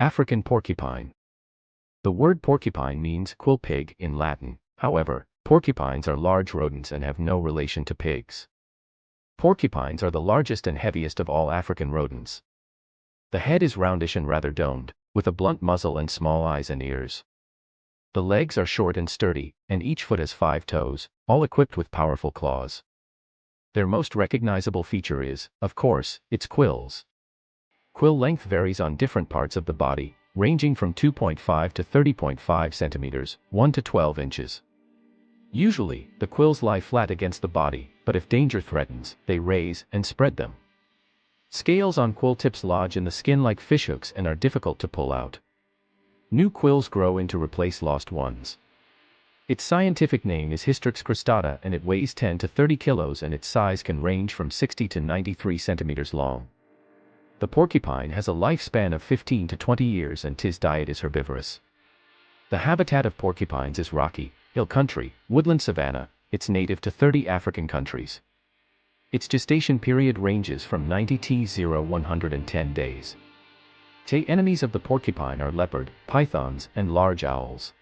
African porcupine. The word porcupine means quill pig in Latin. However, porcupines are large rodents and have no relation to pigs. Porcupines are the largest and heaviest of all African rodents. The head is roundish and rather domed, with a blunt muzzle and small eyes and ears. The legs are short and sturdy, and each foot has 5 toes, all equipped with powerful claws. Their most recognizable feature is, of course, its quills. Quill length varies on different parts of the body, ranging from 2.5 to 30.5 centimeters, 1 to 12 inches. Usually, the quills lie flat against the body, but if danger threatens, they raise and spread them. Scales on quill tips lodge in the skin like fishhooks and are difficult to pull out. New quills grow in to replace lost ones. Its scientific name is Hystrix cristata and it weighs 10 to 30 kilos and its size can range from 60 to 93 centimeters long. The porcupine has a lifespan of 15 to 20 years and its diet is herbivorous. The habitat of porcupines is rocky, hill country, woodland savanna. It's native to 30 African countries. Its gestation period ranges from 90 to 110 days. Enemies of the porcupine are leopard, pythons, and large owls.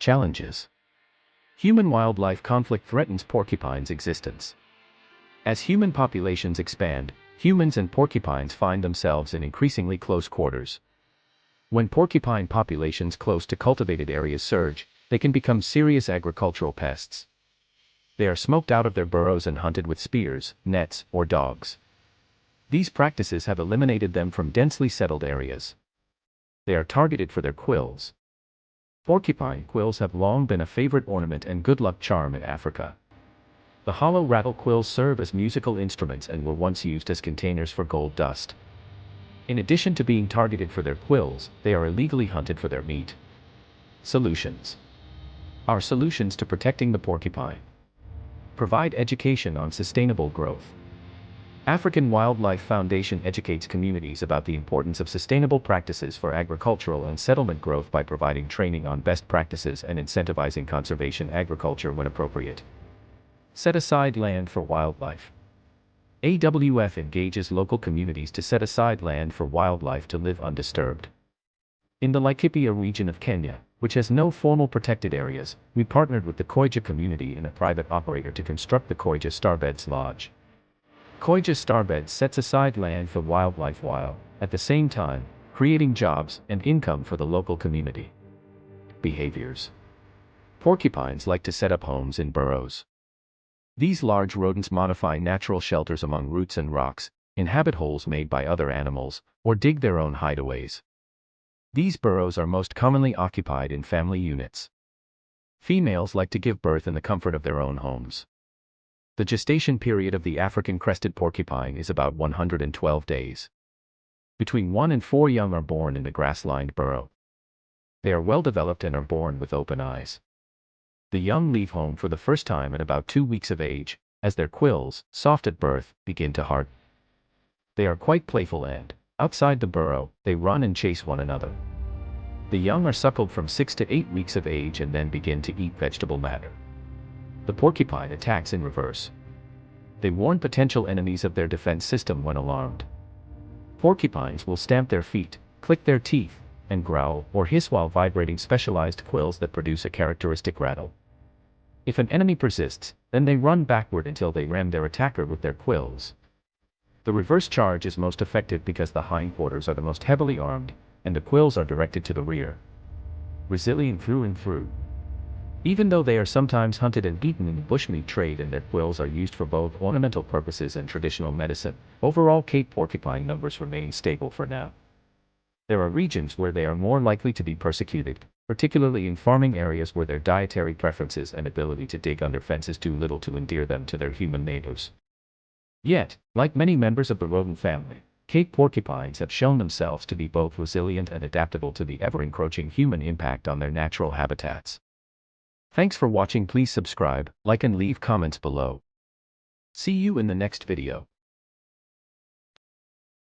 Challenges. Human-wildlife conflict threatens porcupines' existence. As human populations expand, humans and porcupines find themselves in increasingly close quarters. When porcupine populations close to cultivated areas surge, they can become serious agricultural pests. They are smoked out of their burrows and hunted with spears, nets, or dogs. These practices have eliminated them from densely settled areas. They are targeted for their quills. Porcupine quills have long been a favorite ornament and good luck charm in Africa. The hollow rattle quills serve as musical instruments and were once used as containers for gold dust. In addition to being targeted for their quills, they are illegally hunted for their meat. Solutions. Our solutions to protecting the porcupine. Provide education on sustainable growth. African Wildlife Foundation educates communities about the importance of sustainable practices for agricultural and settlement growth by providing training on best practices and incentivizing conservation agriculture when appropriate. Set aside land for wildlife. AWF engages local communities to set aside land for wildlife to live undisturbed. In the Laikipia region of Kenya, which has no formal protected areas, we partnered with the Koija community and a private operator to construct the Koija Starbeds Lodge. Koija Starbeds sets aside land for wildlife while, at the same time, creating jobs and income for the local community. Behaviors. Porcupines like to set up homes in burrows. These large rodents modify natural shelters among roots and rocks, inhabit holes made by other animals, or dig their own hideaways. These burrows are most commonly occupied in family units. Females like to give birth in the comfort of their own homes. The gestation period of the African crested porcupine is about 112 days. Between 1 and 4 young are born in the grass-lined burrow. They are well developed and are born with open eyes. The young leave home for the first time at about 2 weeks of age, as their quills, soft at birth, begin to harden. They are quite playful and, outside the burrow, they run and chase one another. The young are suckled from 6 to 8 weeks of age and then begin to eat vegetable matter. The porcupine attacks in reverse. They warn potential enemies of their defense system when alarmed. Porcupines will stamp their feet, click their teeth, and growl or hiss while vibrating specialized quills that produce a characteristic rattle. If an enemy persists, then they run backward until they ram their attacker with their quills. The reverse charge is most effective because the hindquarters are the most heavily armed, and the quills are directed to the rear. Resilient through and through. Even though they are sometimes hunted and eaten in the bushmeat trade and their quills are used for both ornamental purposes and traditional medicine, overall Cape porcupine numbers remain stable for now. There are regions where they are more likely to be persecuted, particularly in farming areas where their dietary preferences and ability to dig under fences do little to endear them to their human neighbors. Yet, like many members of the rodent family, Cape porcupines have shown themselves to be both resilient and adaptable to the ever-encroaching human impact on their natural habitats. Thanks for watching. Please subscribe, like and leave comments below. See you in the next video.